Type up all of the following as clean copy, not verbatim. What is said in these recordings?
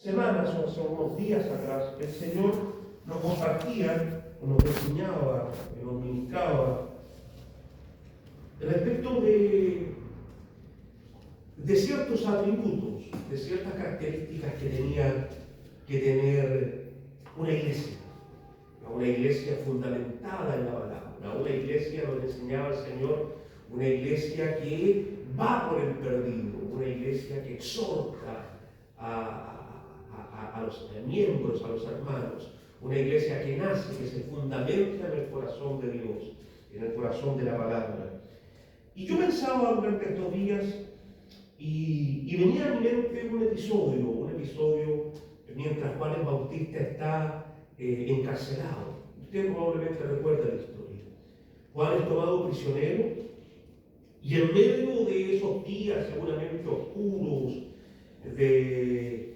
semanas o hace unos días atrás, el Señor nos compartía, nos enseñaba, nos ministraba respecto de ciertos atributos, de ciertas características que tenía que tener una iglesia fundamentada en la palabra, una iglesia, nos enseñaba el Señor, una iglesia que va por el perdido, una iglesia que exhorta a los miembros, a los hermanos, una iglesia que nace, que se fundamenta en el corazón de Dios, en el corazón de la palabra. Y yo pensaba durante estos días, y venía a mi mente un episodio mientras Juan el Bautista está encarcelado. Usted probablemente recuerda la historia. Juan es tomado prisionero, y en medio de esos días seguramente oscuros, de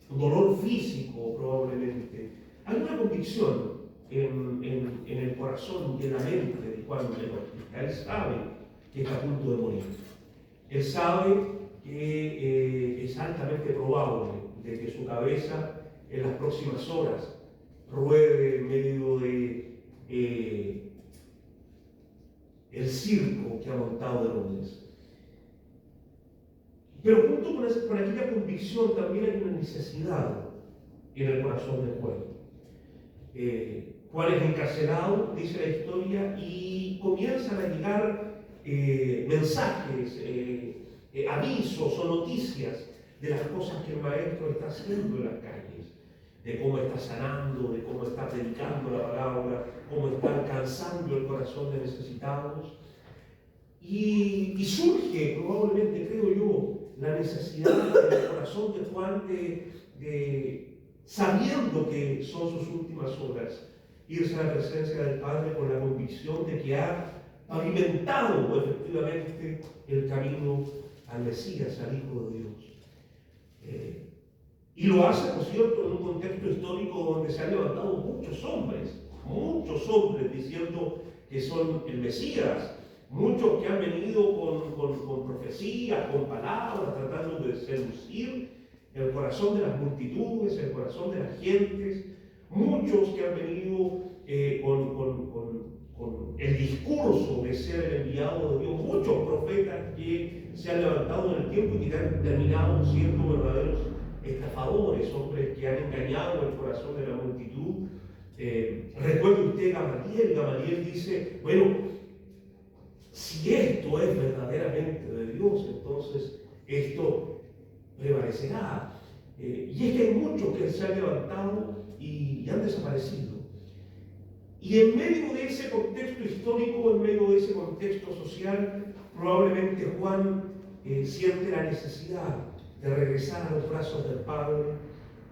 dolor físico probablemente, hay una convicción en el corazón y en la mente de Juan el Bautista. Él sabe que está a punto de morir. Él sabe que es altamente probable de que su cabeza en las próximas horas ruede en medio de el circo que ha montado Herodes. Pero junto con aquella convicción también hay una necesidad en el corazón de Juan. Juan es encarcelado, dice la historia, y comienzan a llegar mensajes, avisos o noticias de las cosas que el maestro está haciendo en las calles, de cómo está sanando, de cómo está predicando la palabra, cómo está alcanzando el corazón de necesitados. Y surge probablemente, creo yo, la necesidad en el corazón de Juan sabiendo que son sus últimas horas, irse a la presencia del Padre con la convicción de que ha pavimentado efectivamente el camino al Mesías, al Hijo de Dios. Y lo hace, por cierto, en un contexto histórico donde se han levantado muchos hombres diciendo que son el Mesías, muchos que han venido con profecías, con palabras, tratando de seducir el corazón de las multitudes, el corazón de las gentes, muchos que han venido con el discurso de ser el enviado de Dios, muchos profetas que se han levantado en el tiempo y que han terminado siendo verdaderos estafadores, hombres que han engañado el corazón de la multitud. Recuerde usted Gamaliel dice, bueno, si esto es verdaderamente de Dios, entonces esto prevalecerá. Y es que hay muchos que se han levantado y han desaparecido. Y en medio de ese contexto histórico, en medio de ese contexto social, probablemente Juan siente la necesidad de regresar a los brazos del Padre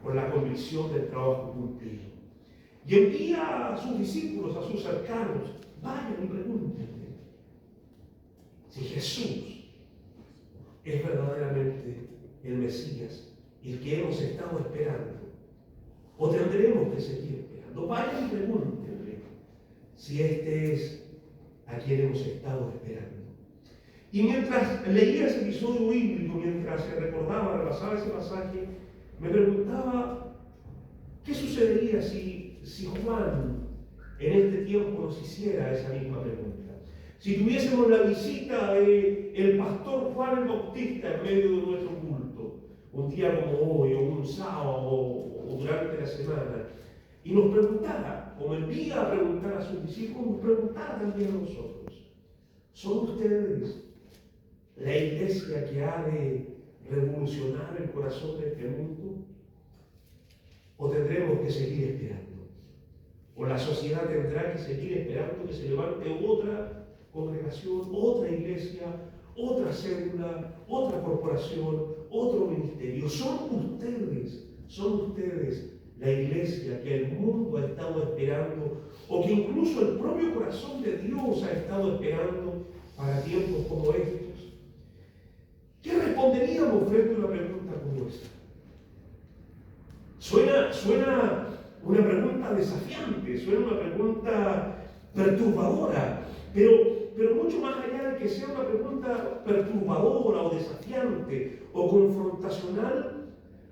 con la convicción del trabajo cumplido. Y envía a sus discípulos, a sus cercanos, vayan y pregúntenle si Jesús es verdaderamente el Mesías, el que hemos estado esperando, o tendremos que seguir esperando. Vayan y pregúntenle si este es a quien hemos estado esperando. Y mientras leía ese episodio bíblico, mientras se recordaba, repasaba ese pasaje, me preguntaba qué sucedería si Juan en este tiempo nos hiciera esa misma pregunta. Si tuviésemos la visita del pastor Juan el Bautista en medio de nuestro culto, un día como hoy, o un sábado, o durante la semana, y nos preguntara, como envía a preguntar a sus discípulos, nos preguntara también a nosotros: ¿son ustedes la iglesia que ha de revolucionar el corazón de este mundo? ¿O tendremos que seguir esperando? ¿O la sociedad tendrá que seguir esperando que se levante otra congregación, otra iglesia, otra célula, otra corporación, otro ministerio? Son ustedes la iglesia que el mundo ha estado esperando, o que incluso el propio corazón de Dios ha estado esperando para tiempos como estos. ¿Qué responderíamos frente a una pregunta como esta? Suena una pregunta desafiante, suena una pregunta perturbadora, pero mucho más allá de que sea una pregunta perturbadora o desafiante o confrontacional,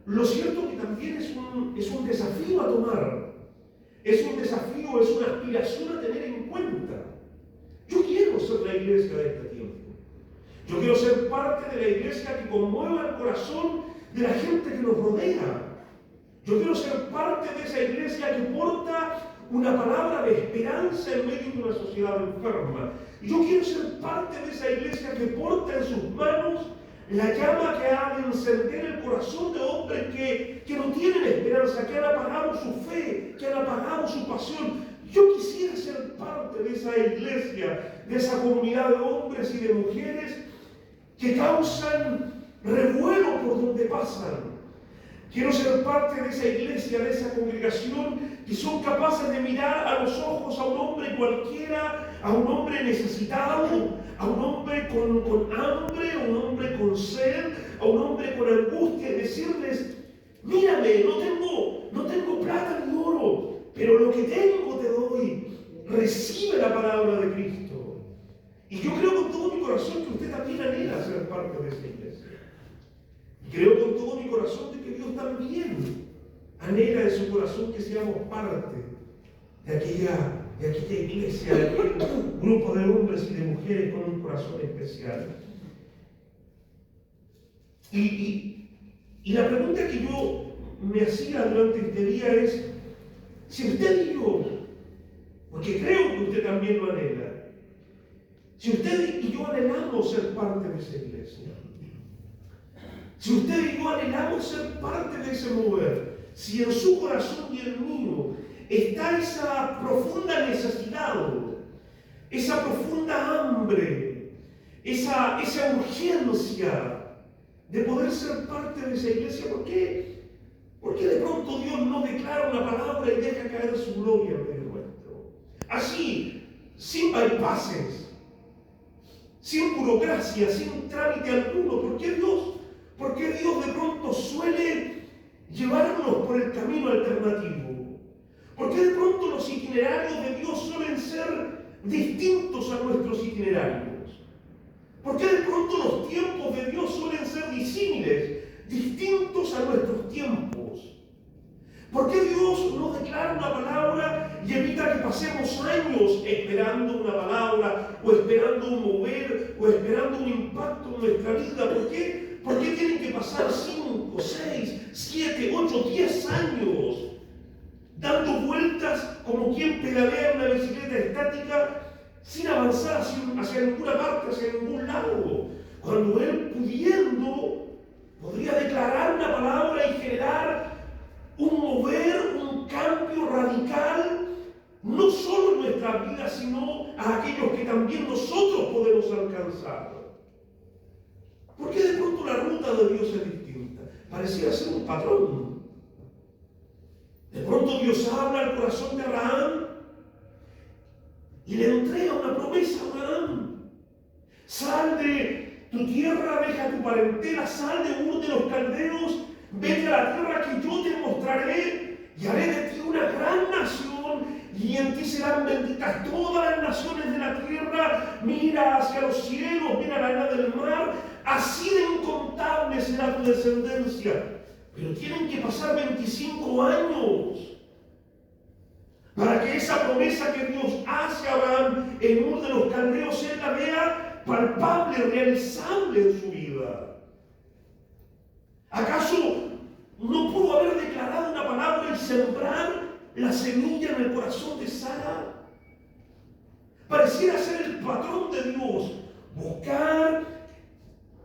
Lo cierto que también es un desafío a tomar. Es un desafío, es una aspiración a tener en cuenta. Yo quiero ser la iglesia de este tiempo. Yo quiero ser parte de la iglesia que conmueva el corazón de la gente que nos rodea. Yo quiero ser parte de esa iglesia que porta una palabra de esperanza en medio de una sociedad enferma. Y yo quiero ser parte de esa iglesia que porta en sus manos la llama que ha de encender el corazón de hombres que no tienen esperanza, que han apagado su fe, que han apagado su pasión. Yo quisiera ser parte de esa iglesia, de esa comunidad de hombres y de mujeres que causan revuelo por donde pasan. Quiero ser parte de esa iglesia, de esa congregación que son capaces de mirar a los ojos a un hombre cualquiera, a un hombre necesitado, a un hombre con hambre, a un hombre con sed, a un hombre con angustia y decirles: mírame, no tengo plata ni oro, pero lo que tengo te doy. Recibe la palabra de Cristo. Y yo creo con todo mi corazón que usted también anhela ser parte de esa iglesia. Creo con todo mi corazón de que Dios también anhela de su corazón que seamos parte de aquella iglesia, de aquel grupo de hombres y de mujeres con un corazón especial. Y la pregunta que yo me hacía durante este día es: si usted y yo, porque creo que usted también lo anhela, si usted y yo anhelamos ser parte de esa iglesia, si usted y yo anhelamos ser parte de ese mover, si en su corazón y el mío está esa profunda necesidad, esa profunda hambre, esa urgencia de poder ser parte de esa iglesia, ¿por qué? Porque de pronto Dios no declara una palabra y deja caer su gloria en medio nuestro. Así, sin bypasses, sin burocracia, sin trámite alguno. ¿Por qué Dios de pronto suele llevarnos por el camino alternativo? ¿Por qué de pronto los itinerarios de Dios suelen ser distintos a nuestros itinerarios? ¿Por qué de pronto los tiempos de Dios suelen ser disímiles, distintos a nuestros tiempos? ¿Por qué Dios no declara una palabra y evita que pasemos años esperando una palabra, o esperando un mover, o esperando un impacto en nuestra vida? ¿Por qué tienen que pasar 5, 6, 7, 8, 10 años dando vueltas como quien pedalea una bicicleta estática sin avanzar hacia ninguna parte, hacia ningún lado? Cuando Él, pudiendo, podría declarar una palabra y generar un mover, un cambio radical, no solo en nuestra vida, sino a aquellos que también nosotros podemos alcanzar. ¿Por qué de pronto la ruta de Dios es distinta? Pareciera ser un patrón. De pronto Dios habla al corazón de Abraham y le entrega una promesa a Abraham. Sal de tu tierra, deja tu parentela, sal de Ur de los Caldeos, vete a la tierra que yo te mostraré y haré de ti una gran nación, y en ti serán benditas todas las naciones de la tierra. Mira hacia los cielos, mira la arena del mar, así de incontable será tu descendencia. Pero tienen que pasar 25 años para que esa promesa que Dios hace a Abraham en Ur de los Caldeos, él la vea palpable, realizable en su vida. ¿Acaso no pudo haber declarado una palabra y sembrar la semilla en el corazón de Sara? Pareciera ser el patrón de Dios, buscar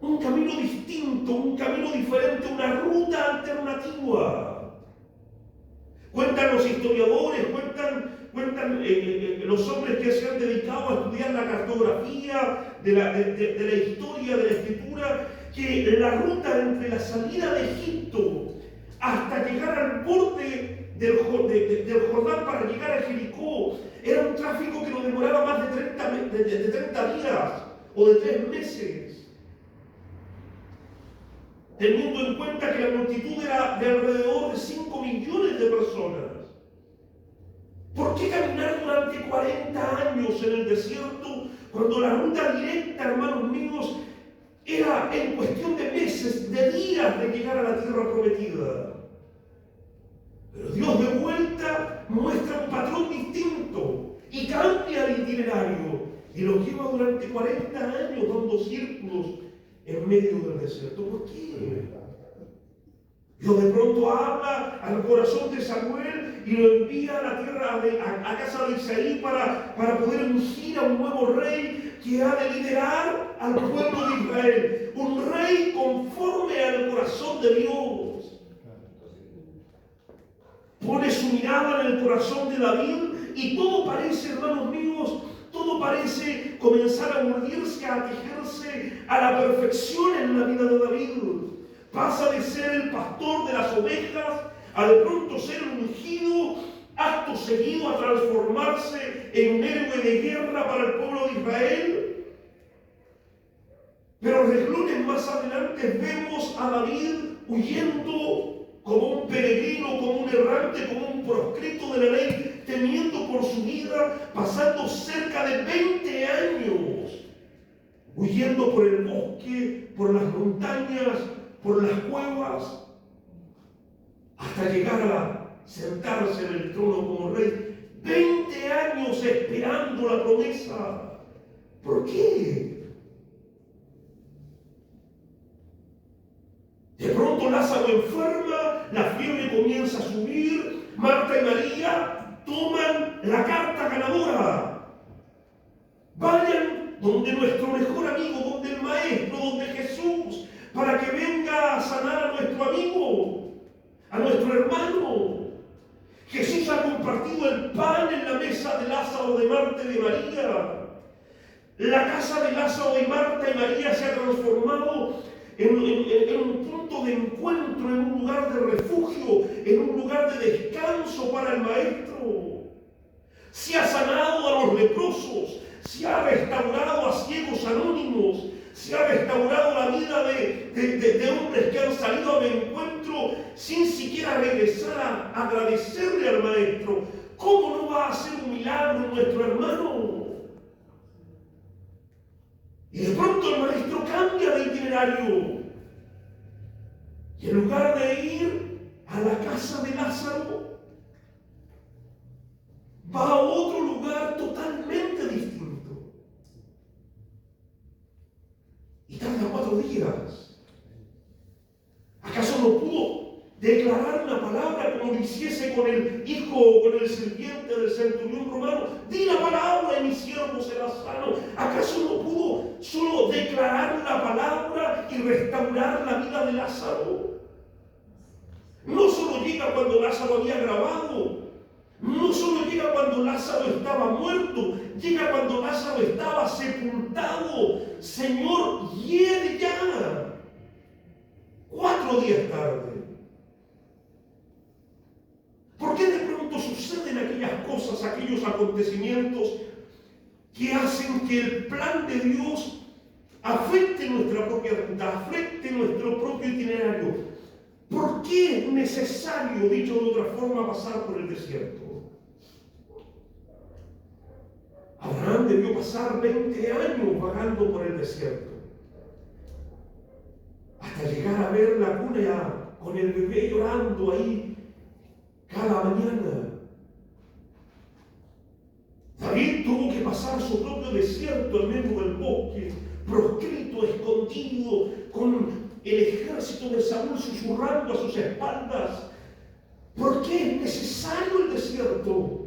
un camino distinto, un camino diferente, una ruta alternativa. Cuentan los historiadores, cuentan los hombres que se han dedicado a estudiar la cartografía de la historia, de la escritura, que la ruta entre la salida de Egipto hasta llegar al borde del Jordán para llegar a Jericó era un tráfico que nos demoraba más de 30 días o de 3 meses. Teniendo en cuenta que la multitud era de alrededor de 5 millones de personas. ¿Por qué caminar durante 40 años en el desierto cuando la ruta directa, hermanos míos, era en cuestión de meses, de días de llegar a la tierra prometida. Pero Dios de vuelta muestra un patrón distinto y cambia el itinerario y los lleva durante 40 años dando círculos en medio del desierto. ¿Por qué? Dios de pronto habla al corazón de Samuel y lo envía a la tierra, a casa de Isaí para poder ungir a un nuevo rey que ha de liderar al pueblo de Israel. Un rey conforme al corazón de Dios. Pone su mirada en el corazón de David y todo parece, hermanos míos, todo parece comenzar a unirse, a tejerse a la perfección en la vida de David. Pasa de ser el pastor de las ovejas a de pronto ser ungido, acto seguido a transformarse en un héroe de guerra para el pueblo de Israel. Pero renglones más adelante vemos a David huyendo como un peregrino, como un errante, como un proscrito de la ley, temiendo por su vida, pasando cerca de 20 años, huyendo por el bosque, por las montañas, por las cuevas, hasta llegar a sentarse en el trono como rey. 20 años esperando la promesa. ¿Por qué? De pronto Lázaro enferma, la fiebre comienza a subir, Marta y María toman la carta ganadora. Vayan donde nuestro mejor amigo, donde el Maestro, donde Jesús, para que venga a sanar a nuestro amigo, a nuestro hermano. Jesús ha compartido el pan en la mesa de Lázaro, de Marta y de María. La casa de Lázaro, de Marta y María se ha transformado en un punto de encuentro, en un lugar de refugio, en un lugar de descanso para el Maestro. Se ha sanado a los leprosos, se ha restaurado a ciegos anónimos, se ha restaurado la vida de hombres que han salido a mi encuentro sin siquiera regresar a agradecerle al Maestro. ¿Cómo no va a hacer un milagro nuestro hermano? Y de pronto el Maestro cambia de itinerario. Y en lugar de ir a la casa de Lázaro, va a otro lugar totalmente distinto. Y tarda 4 días. ¿Acaso no pudo declarar una palabra como lo hiciese con el hijo o con el sirviente del centurión romano? Di la palabra y mi siervo será sano. ¿Acaso no pudo solo declarar la palabra y restaurar la vida de Lázaro? No solo llega cuando Lázaro había grabado, no solo llega cuando Lázaro estaba muerto, llega cuando Lázaro estaba sepultado. Señor, hiede ya. 4 días tarde. ¿Por qué de pronto suceden aquellas cosas, aquellos acontecimientos que hacen que el plan de Dios afecte nuestra propia ruta, afecte nuestro propio itinerario? ¿Por qué es necesario, dicho de otra forma, pasar por el desierto? Abraham debió pasar 20 años vagando por el desierto, hasta llegar a ver la cuna con el bebé llorando ahí cada mañana. David tuvo que pasar su propio desierto en medio del bosque, proscrito, escondido, con el ejército de Saúl susurrando a sus espaldas. ¿Por qué es necesario el desierto?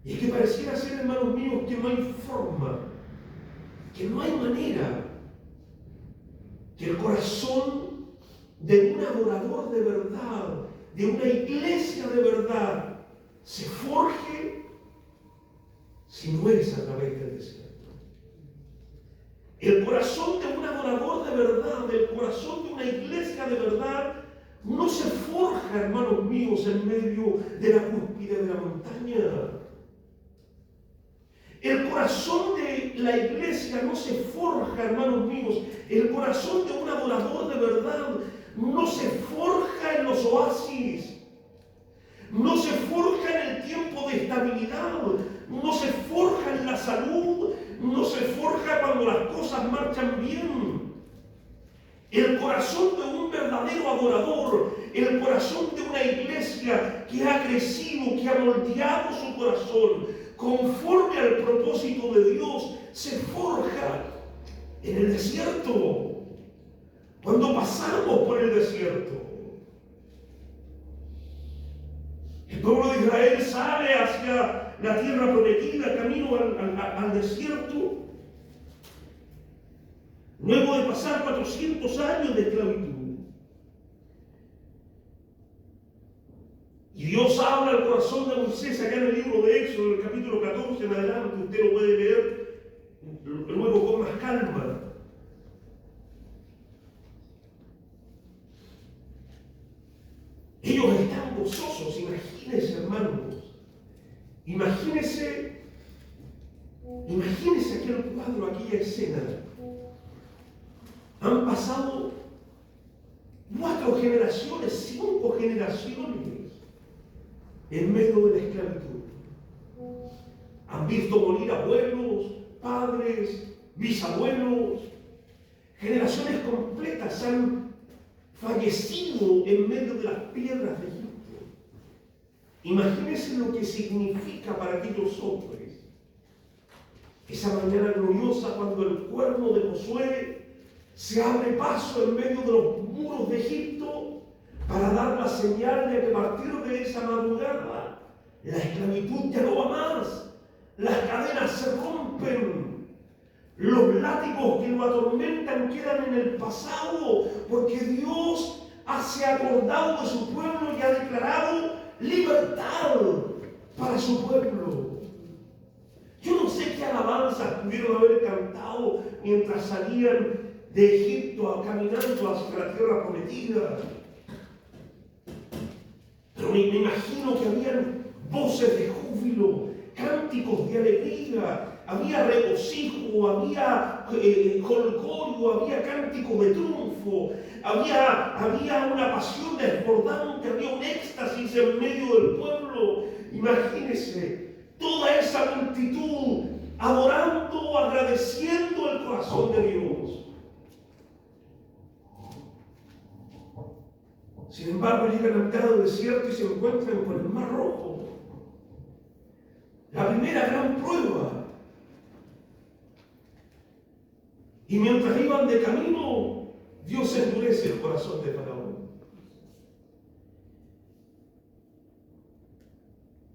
Y es que pareciera ser, hermanos míos, que no hay forma, que no hay manera que el corazón de un adorador de verdad, de una iglesia de verdad, se forje si no es a través del desierto. El corazón de un adorador de verdad, el corazón de una iglesia de verdad, no se forja, hermanos míos, en medio de la cúspide de la montaña. El corazón de la iglesia no se forja, hermanos míos. El corazón de un adorador de verdad no se forja en los oasis. No se forja en el tiempo de estabilidad. no se forja en la salud, no se forja cuando las cosas marchan bien. El corazón de un verdadero adorador, el corazón de una iglesia que ha crecido, que ha moldeado su corazón conforme al propósito de Dios, se forja en el desierto. Cuando pasamos por el desierto, el pueblo de Israel sale hacia la tierra prometida, camino al desierto, luego de pasar 400 años de esclavitud. Y Dios habla al corazón de Moisés acá en el libro de Éxodo, en el capítulo 14 en adelante, usted lo puede leer luego con más calma. Ellos están gozosos, imagínense, hermanos. Imagínense aquel cuadro, aquella escena. Han pasado 4 generaciones, 5 generaciones en medio de la esclavitud. Han visto morir abuelos, padres, bisabuelos. Generaciones completas han fallecido en medio de las piedras de Egipto. Imagínense lo que significa para aquellos hombres esa mañana gloriosa cuando el cuerno de Josué se abre paso en medio de los muros de Egipto para dar la señal de que a partir de esa madrugada la esclavitud ya no va más, las cadenas se rompen, los látigos que lo atormentan quedan en el pasado, porque Dios se ha acordado de su pueblo y ha declarado libertad para su pueblo. Yo no sé qué alabanzas pudieron haber cantado mientras salían de Egipto caminando hacia la tierra prometida. Pero me imagino que habían voces de júbilo, cánticos de alegría, había regocijo, había jolgorio, había cántico de triunfo, había una pasión desbordante, había un éxtasis en medio del pueblo. Imagínense toda esa multitud adorando, agradeciendo el corazón de Dios. Sin embargo, llegan al mitad del desierto y se encuentran con el Mar Rojo. La primera gran prueba. Y mientras iban de camino, Dios endurece el corazón de Faraón.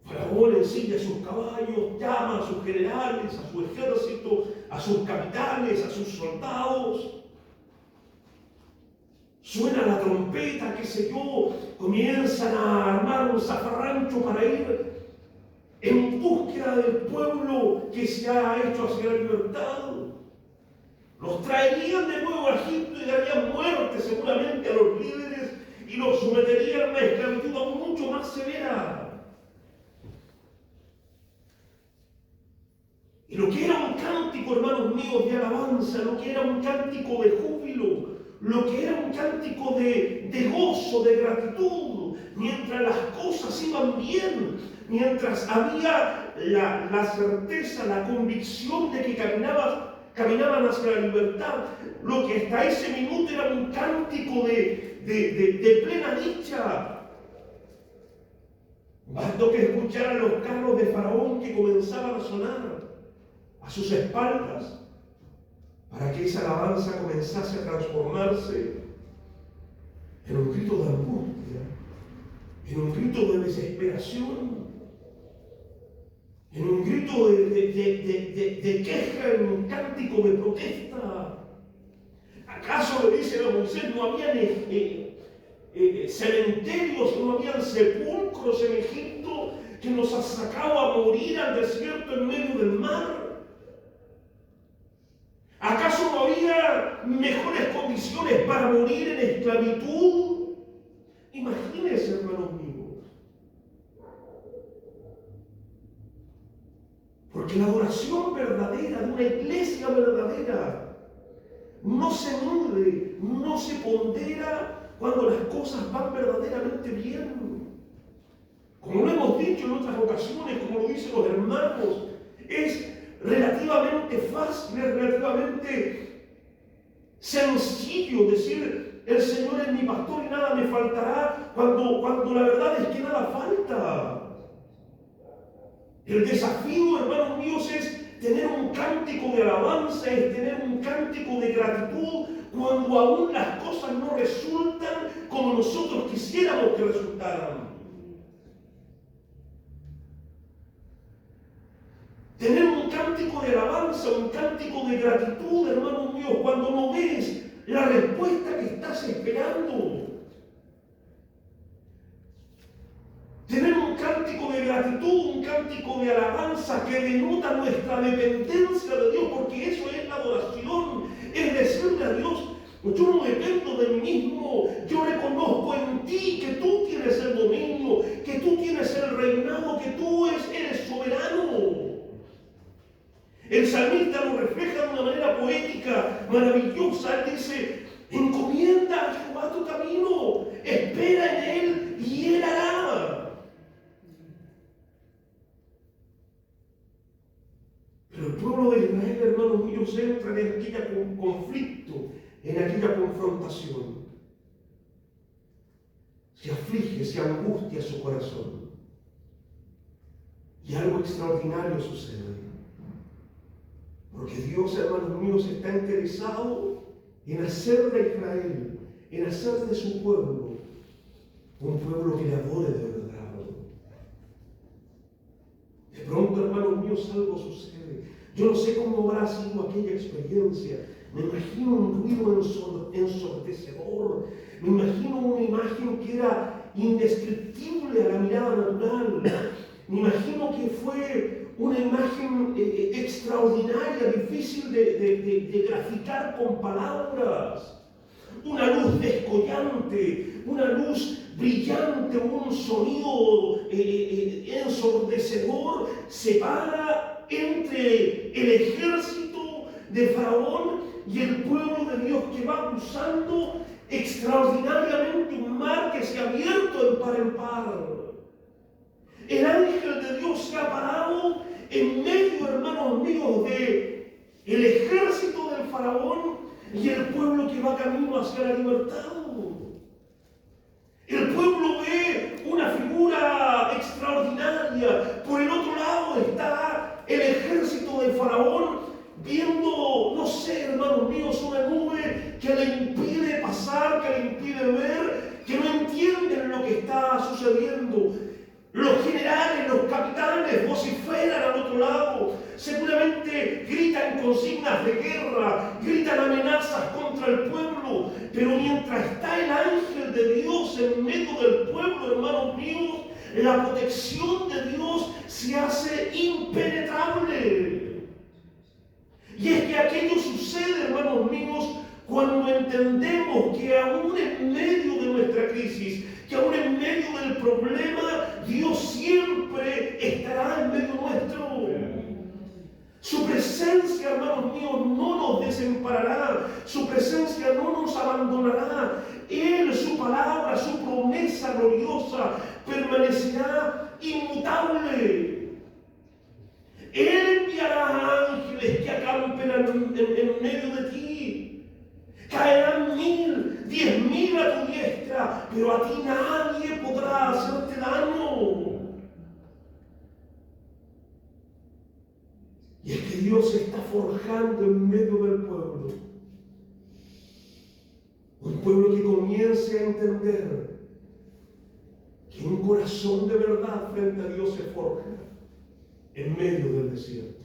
Faraón ensilla a sus caballos, llama a sus generales, a su ejército, a sus capitanes, a sus soldados. Suena la trompeta, qué sé yo, comienzan a armar un zafarrancho para ir en búsqueda del pueblo que se ha hecho hacia la libertad. Los traerían de nuevo a Egipto y darían muerte seguramente a los líderes y los someterían a una esclavitud aún mucho más severa. Y lo que era un cántico, hermanos míos, de alabanza, lo que era un cántico de júbilo, lo que era un cántico de gozo, de gratitud, mientras las cosas iban bien, mientras había la certeza, la convicción de que caminaban hacia la libertad, lo que hasta ese minuto era un cántico de plena dicha. Bastó que escucharan los carros de Faraón que comenzaban a sonar a sus espaldas para que esa alabanza comenzase a transformarse en un grito de angustia, en un grito de desesperación, en un grito de queja, en un cántico de protesta. ¿Acaso le dicen a Moisés, no habían cementerios, no habían sepulcros en Egipto que nos ha sacado a morir al desierto en medio del mar? ¿Acaso no había mejores condiciones para morir en esclavitud? Imagínense, hermanos míos. Porque la adoración verdadera de una iglesia verdadera no se mide, no se pondera cuando las cosas van verdaderamente bien. Como lo hemos dicho en otras ocasiones, como lo dicen los hermanos, Es relativamente fácil, es relativamente sencillo decir: el Señor es mi pastor y nada me faltará, cuando la verdad es que nada falta. El desafío, hermanos míos, es tener un cántico de alabanza, es tener un cántico de gratitud cuando aún las cosas no resultan como nosotros quisiéramos que resultaran. Tener un cántico de alabanza, un cántico de gratitud, hermanos míos, cuando no ves la respuesta que estás esperando. Tener un cántico de gratitud, un cántico de alabanza que denota nuestra dependencia de Dios, porque eso es la adoración, es decirle a Dios: yo no dependo de mí mismo, yo reconozco en ti que tú tienes el dominio, que tú tienes el reinado, que tú eres soberano. El salmista lo refleja de una manera poética, maravillosa. Él dice: encomienda a Jehová tu camino, espera en Él y Él hará. Pero el pueblo de Israel, hermanos míos, entra en aquel conflicto, en aquella confrontación. Se aflige, se angustia su corazón. Y algo extraordinario sucede. Porque Dios, hermanos míos, está interesado en hacer de Israel, en hacer de su pueblo, un pueblo que le adore de verdad. De pronto, hermanos míos, algo sucede. Yo no sé cómo habrá sido aquella experiencia. Me imagino un ruido ensordecedor. Me imagino una imagen que era indescriptible a la mirada natural. Me imagino que fue una imagen extraordinaria, difícil de graficar con palabras. Una luz descollante, una luz brillante, un sonido ensordecedor separa entre el ejército de Faraón y el pueblo de Dios, que va cruzando extraordinariamente un mar que se ha abierto de par en par. El ángel de Dios se ha parado en medio, hermanos míos, de el ejército del Faraón y el pueblo que va camino hacia la libertad. El pueblo ve una figura extraordinaria. Por el otro lado está el ejército del Faraón viendo, no sé, hermanos míos, una nube que le impide pasar, que le impide ver, que no entienden lo que está sucediendo. Los generales, los capitanes vociferan al otro lado, seguramente gritan consignas de guerra, gritan amenazas contra el pueblo, pero mientras está el ángel de Dios en medio del pueblo, hermanos míos, la protección de Dios se hace impenetrable. Y es que aquello sucede, hermanos míos, cuando entendemos que aún en medio de nuestra crisis, que aún en medio del problema, Dios siempre estará en medio nuestro. Su presencia, hermanos míos, no nos desamparará. Su presencia no nos abandonará. Él, su palabra, su promesa gloriosa permanecerá inmutable. Él enviará ángeles que acampen en medio de ti. Caerán 1000, 10.000 a tu diestra, pero a ti nadie podrá hacerte daño. Y es que Dios se está forjando en medio del pueblo. Un pueblo que comience a entender que un corazón de verdad frente a Dios se forja en medio del desierto.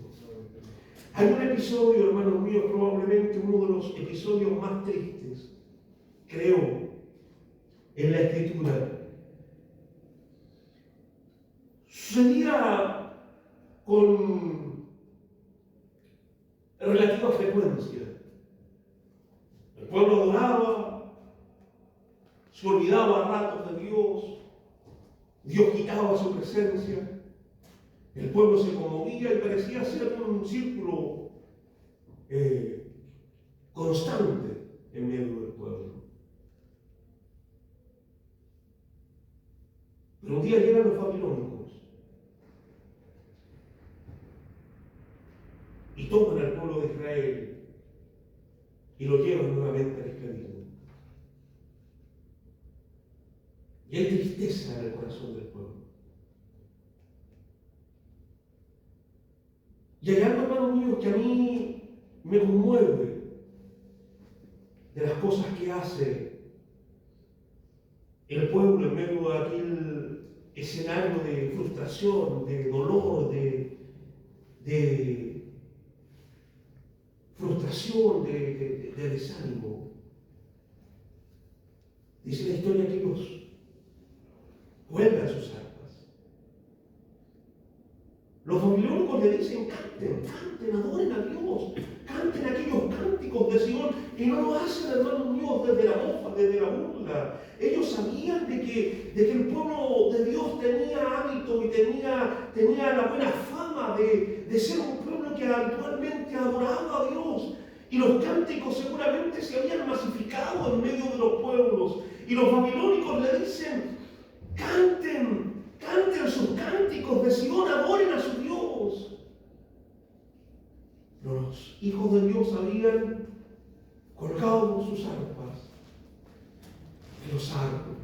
Hay un episodio, hermanos míos, probablemente uno de los episodios más tristes, creo, en la Escritura. Sucedía con relativa frecuencia. El pueblo adoraba, se olvidaba a ratos de Dios, Dios quitaba su presencia. El pueblo se conmovía y parecía ser un círculo constante en medio del pueblo. Pero un día llegan los babilónicos y lo llevan nuevamente al esclavismo. Y hay tristeza en el corazón del pueblo. Y hay algo, hermanos míos, que a mí me conmueve de las cosas que hace el pueblo en medio de aquel escenario de frustración, de dolor, de frustración, de desánimo. Dice la historia que ellos cuelgan sus arpas. Los babilónicos le dicen: canten, canten, adoren a Dios, canten aquellos cánticos de Sion, y no lo hacen, hermanos míos, desde la mofa, desde la burla. Ellos sabían de que el pueblo de Dios tenía hábito y tenía la buena fama de ser un pueblo que habitualmente adoraba a Dios. Y los cánticos seguramente se habían masificado en medio de los pueblos. Y los babilónicos le dicen: canten, canten sus cánticos de Sion, adoren a su Dios. Pero los hijos de Dios habían colgado sus arpas en los árboles.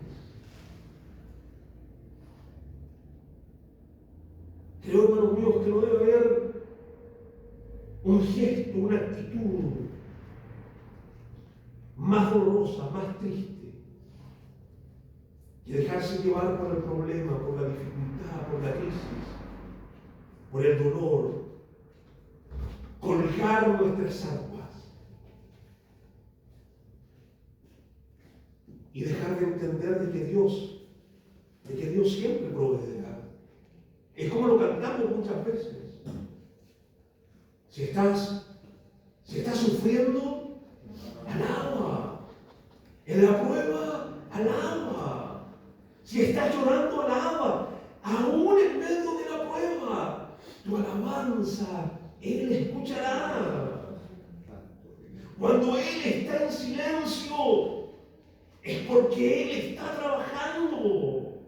Creo, hermanos míos, que no debe haber un gesto, una actitud más dolorosa, más triste, que dejarse llevar por el problema, por la dificultad, por la crisis, por el dolor, colgar nuestras arpas y dejar de entender de que Dios siempre proveerá. Es como lo cantamos muchas veces. Si estás sufriendo, alaba. En la prueba, alaba. Si estás llorando, alaba. Aún en medio de la prueba, tu alabanza, Él escuchará. Cuando Él está en silencio, es porque Él está trabajando.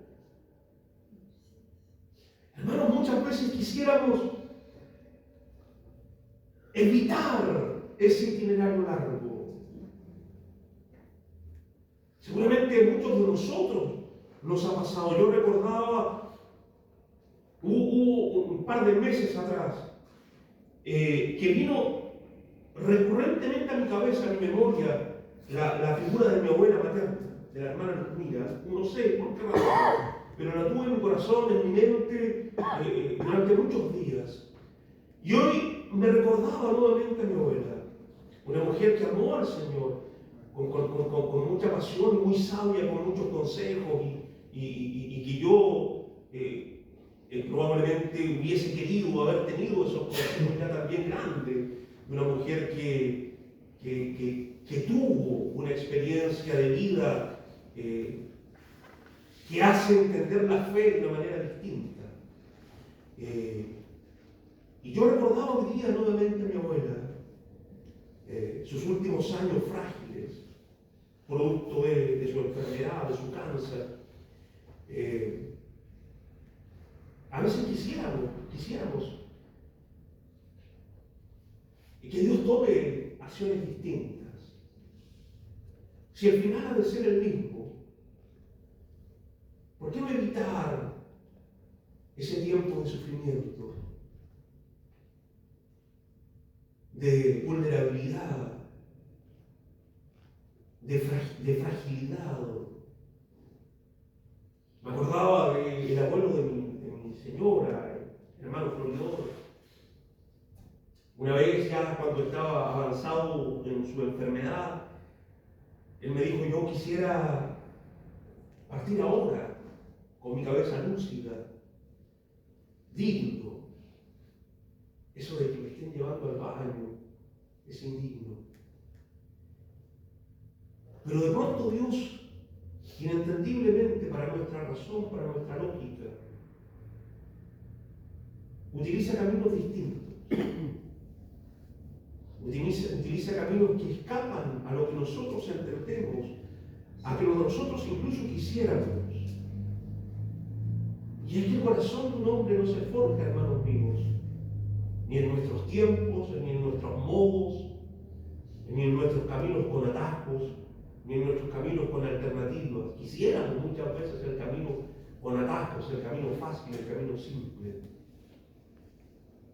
Hermanos, muchas veces quisiéramos evitar ese itinerario largo. Seguramente muchos de nosotros nos ha pasado. Yo recordaba, hubo un par de meses atrás, que vino recurrentemente a mi cabeza, a mi memoria, la figura de mi abuela materna, de la hermana Luzmila. No sé por qué razón, pero la tuve en mi corazón, en mi mente, durante muchos días. Y hoy me recordaba nuevamente a mi abuela, una mujer que amó al Señor con mucha pasión, muy sabia, con muchos consejos, y que yo probablemente hubiese querido haber tenido esos consejos ya también grandes. Una mujer que tuvo una experiencia de vida que hace entender la fe de una manera distinta. Y yo recordaba hoy día nuevamente a mi abuela, sus últimos años frágiles, producto de su enfermedad, de su cáncer. A veces quisiéramos que Dios tome acciones distintas. Si el final ha de ser el mismo, ¿por qué no evitar ese tiempo de sufrimiento, de vulnerabilidad, de fragilidad? Me acordaba del abuelo de mi señora, el hermano Floridor. Una vez, ya cuando estaba avanzado en su enfermedad, él me dijo: yo quisiera partir ahora, con mi cabeza lúcida, digno. Eso de que me estén llevando al baño es indigno. Pero de pronto Dios, inentendiblemente para nuestra razón, para nuestra lógica, utiliza caminos distintos. Utiliza caminos que escapan a lo que nosotros entendemos, a que nosotros incluso quisiéramos. Y es que el corazón de un hombre no se forja, hermanos míos, ni en nuestros tiempos, ni en nuestros modos, ni en nuestros caminos con atajos, ni en nuestros caminos con alternativas. Quisiéramos muchas veces el camino con atajos, el camino fácil, el camino simple.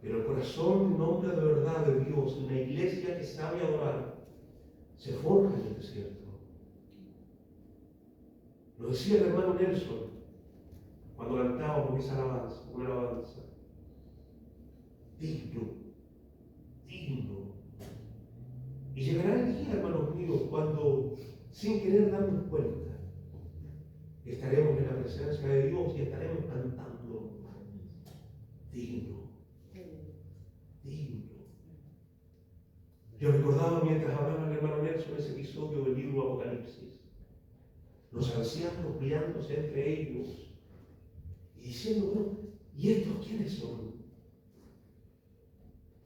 Pero el corazón, en nombre de verdad de Dios, una iglesia que sabe adorar, se forja en el desierto. Lo decía el hermano Nelson cuando cantábamos esa alabanza, una alabanza. Digno, digno. Y llegará el día, hermanos míos, cuando, sin querer darnos cuenta, estaremos en la presencia de Dios y estaremos cantando. Digno, digno. Yo recordaba mientras hablaba el hermano Nelson ese episodio del libro Apocalipsis. Los ancianos mirándose entre ellos y diciendo, bueno, ¿y estos quiénes son?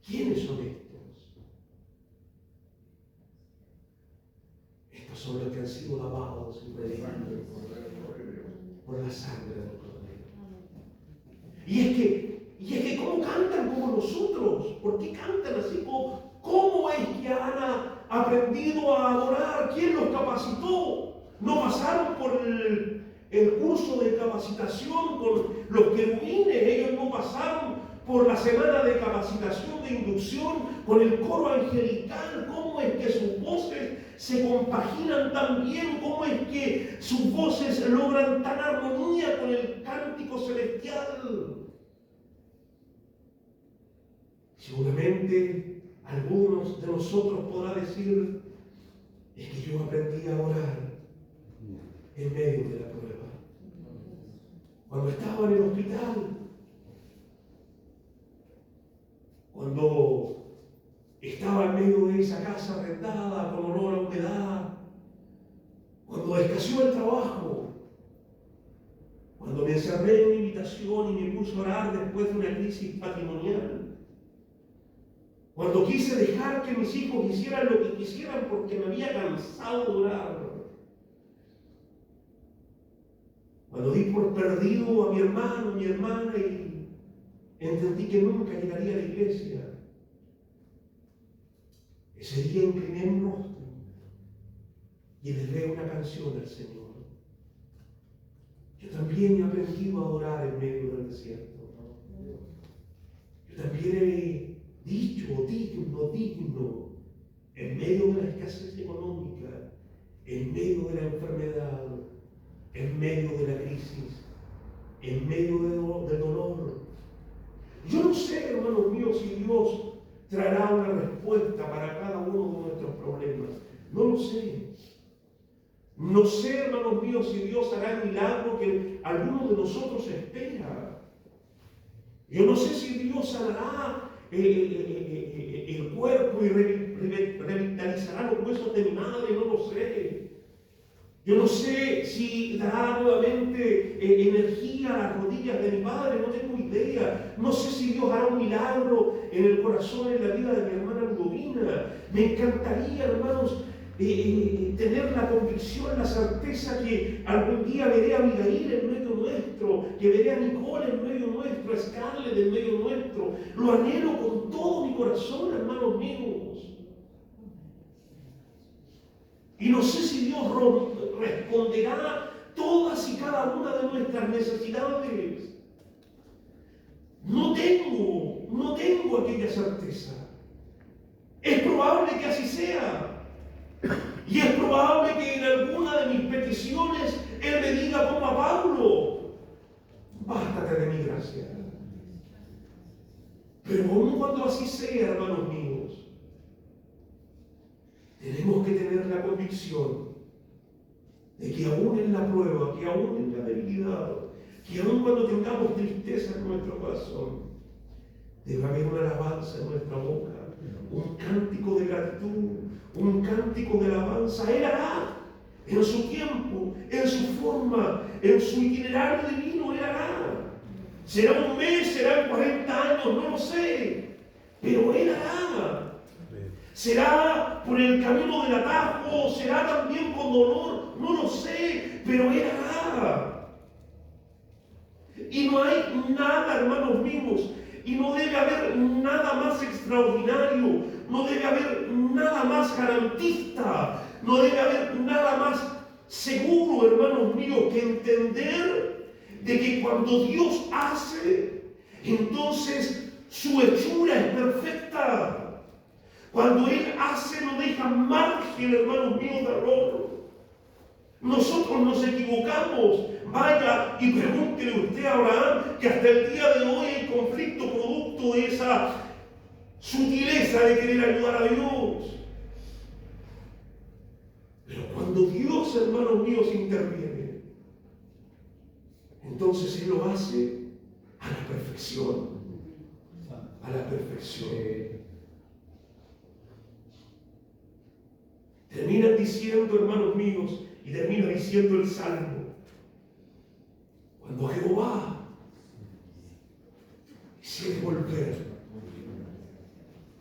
¿Quiénes son estos? Estos son los que han sido lavados y redimidos por la sangre del Cordero. Y es que ¿cómo cantan como nosotros? ¿Por qué cantan así? ¿Cómo es que han aprendido a adorar? ¿Quién los capacitó? No pasaron por el curso de capacitación con los querubines, ellos no pasaron por la semana de capacitación, de inducción, con el coro angelical. ¿Cómo es que sus voces se compaginan tan bien? ¿Cómo es que sus voces logran tan armonía con el cántico celestial? Seguramente algunos de nosotros podrán decir, es que yo aprendí a orar en medio de la prueba. Cuando estaba en el hospital, cuando estaba en medio de esa casa arrendada con olor a humedad, cuando escaseó el trabajo, cuando me encerré en mi habitación y me puse a orar después de una crisis patrimonial, cuando quise dejar que mis hijos hicieran lo que quisieran porque me había cansado de orar, cuando di por perdido a mi hermano, a mi hermana y entendí que nunca llegaría a la iglesia, ese día incliné mi rostro y elevé una canción al Señor. Yo también he aprendido a adorar en medio del desierto. Yo también he dicho, digno, digno, en medio de la escasez económica, en medio de la enfermedad, en medio de la crisis, en medio del dolor. Yo no sé, hermanos míos, si Dios traerá una respuesta para cada uno de nuestros problemas. No lo sé. No sé, hermanos míos, si Dios hará el milagro que alguno de nosotros espera. Yo no sé si Dios sanará el cuerpo y revitalizará los huesos de mi madre, no lo sé. Yo no sé si dará nuevamente energía a las rodillas de mi padre, no tengo idea. No sé si Dios hará un milagro en el corazón, en la vida de mi hermana Ludovina. Me encantaría, hermanos, tener la convicción, la certeza que algún día veré a Abigail en medio nuestro, que veré a Nicole en medio nuestro, a Scarlett en medio nuestro. Lo anhelo con todo mi corazón, hermanos míos. Y no sé si Dios responderá todas y cada una de nuestras necesidades. No tengo aquella certeza. Es probable que así sea. Y es probable que en alguna de mis peticiones Él me diga como a Pablo, bástate de mi gracia. Pero aun cuando así sea, hermanos míos, tenemos que tener la convicción de que aún en la prueba, que aún en la debilidad, que aún cuando tengamos tristeza en nuestro corazón, debe haber una alabanza en nuestra boca, un cántico de gratitud, un cántico de alabanza. Él hará en su tiempo, en su forma, en su itinerario divino. Él hará. Será un mes, serán 40 años, no lo sé, pero Él hará. Será por el camino del atajo, será también con dolor, no lo sé, pero Él hará. Y no hay nada, hermanos míos, y no debe haber nada más extraordinario, no debe haber nada más garantista, no debe haber nada más seguro, hermanos míos, que entender de que cuando Dios hace, entonces su hechura es perfecta. Cuando Él hace, no deja margen, hermanos míos, de error. Nosotros nos equivocamos. Vaya y pregúntele usted a Abraham, que hasta el día de hoy hay conflicto producto de esa sutileza de querer ayudar a Dios. Pero cuando Dios, hermanos míos, interviene, entonces Él lo hace a la perfección. A la perfección. Terminan diciendo, hermanos míos, y termina diciendo el Salmo, cuando Jehová quisiera volver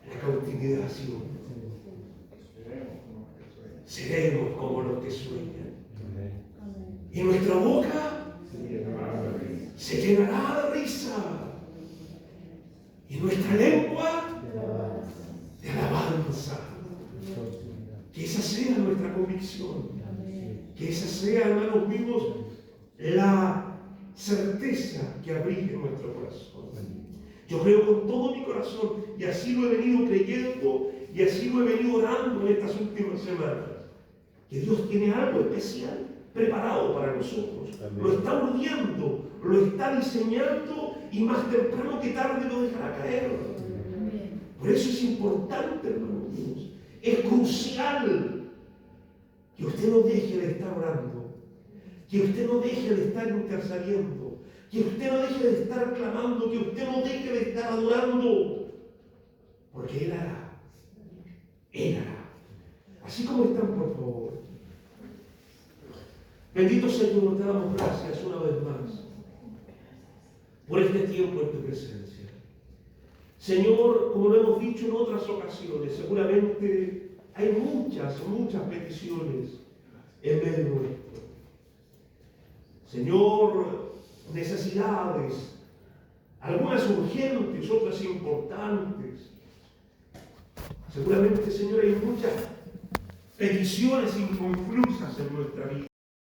a la cautividad, seremos como los que sueñan. Y nuestra boca se llenará de risa. Y nuestra lengua de alabanza. Que esa sea nuestra convicción. Que esa sea, hermanos míos, la certeza que abrigue nuestro corazón. Yo creo con todo mi corazón, y así lo he venido creyendo, y así lo he venido orando en estas últimas semanas, que Dios tiene algo especial preparado para nosotros. Amén. Lo está urdiendo, lo está diseñando, y más temprano que tarde lo dejará caer. Amén. Por eso es importante, hermanos míos, es crucial que usted no deje de estar orando, que usted no deje de estar intercediendo, que usted no deje de estar clamando, que usted no deje de estar adorando, porque Él hará. Él hará. Así como están, por favor. Bendito Señor, te damos gracias una vez más por este tiempo en tu presencia. Señor, como lo hemos dicho en otras ocasiones, seguramente hay muchas peticiones en medio nuestro. Señor, necesidades, algunas urgentes, otras importantes. Seguramente, Señor, hay muchas peticiones inconclusas en nuestra vida.